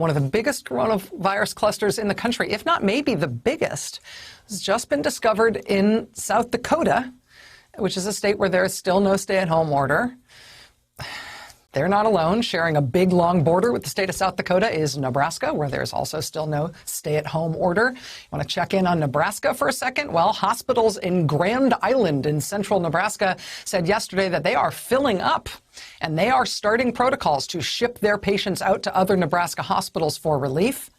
One of the biggest coronavirus clusters in the country, if not maybe the biggest, has just been discovered in South Dakota, which is a state where there is still no stay-at-home order. They're not alone. Sharing a big, long border with the state of South Dakota is Nebraska, where there's also still no stay-at-home order. You want to check in on Nebraska for a second? Well, hospitals in Grand Island in central Nebraska said yesterday that they are filling up, and they are starting protocols to ship their patients out to other Nebraska hospitals for relief.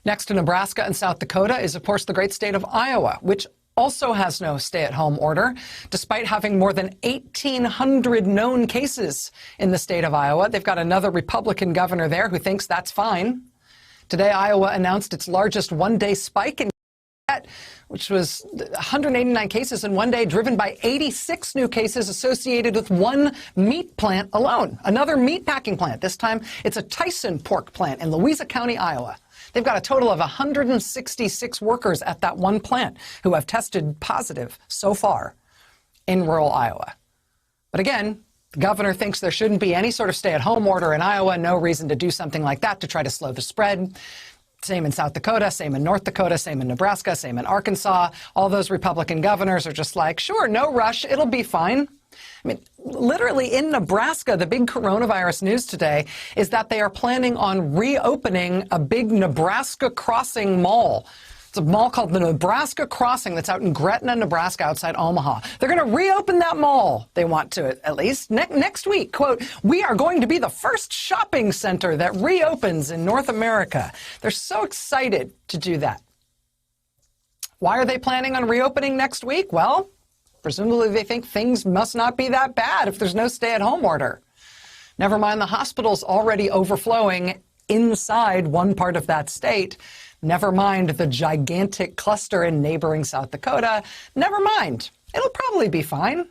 Next to Nebraska and South Dakota is, of course, the great state of Iowa, which also has no stay-at-home order, despite having more than 1,800 known cases in the state of Iowa. They've got another Republican governor there who thinks that's fine. Today, Iowa announced its largest one-day spike in which was 189 cases in one day, driven by 86 new cases associated with one meat plant alone. Another meat packing plant. This time, it's a Tyson pork plant in Louisa County, Iowa. They've got a total of 166 workers at that one plant who have tested positive so far in rural Iowa. But again, the governor thinks there shouldn't be any sort of stay-at-home order in Iowa, no reason to do something like that to try to slow the spread. Same in South Dakota, same in North Dakota, same in Nebraska, same in Arkansas. All those Republican governors are just like, sure, no rush, it'll be fine. I mean, literally in Nebraska, the big coronavirus news today is that they are planning on reopening a big Nebraska Crossing mall. It's a mall called the Nebraska Crossing that's out in Gretna, Nebraska, outside Omaha. They're going to reopen that mall. They want to, at least next week. Quote, "We are going to be the first shopping center that reopens in North America." They're so excited to do that. Why are they planning on reopening next week? Well, presumably they think things must not be that bad if there's no stay-at-home order. Never mind the hospitals already overflowing inside one part of that state. Never mind the gigantic cluster in neighboring South Dakota. Never mind. It'll probably be fine.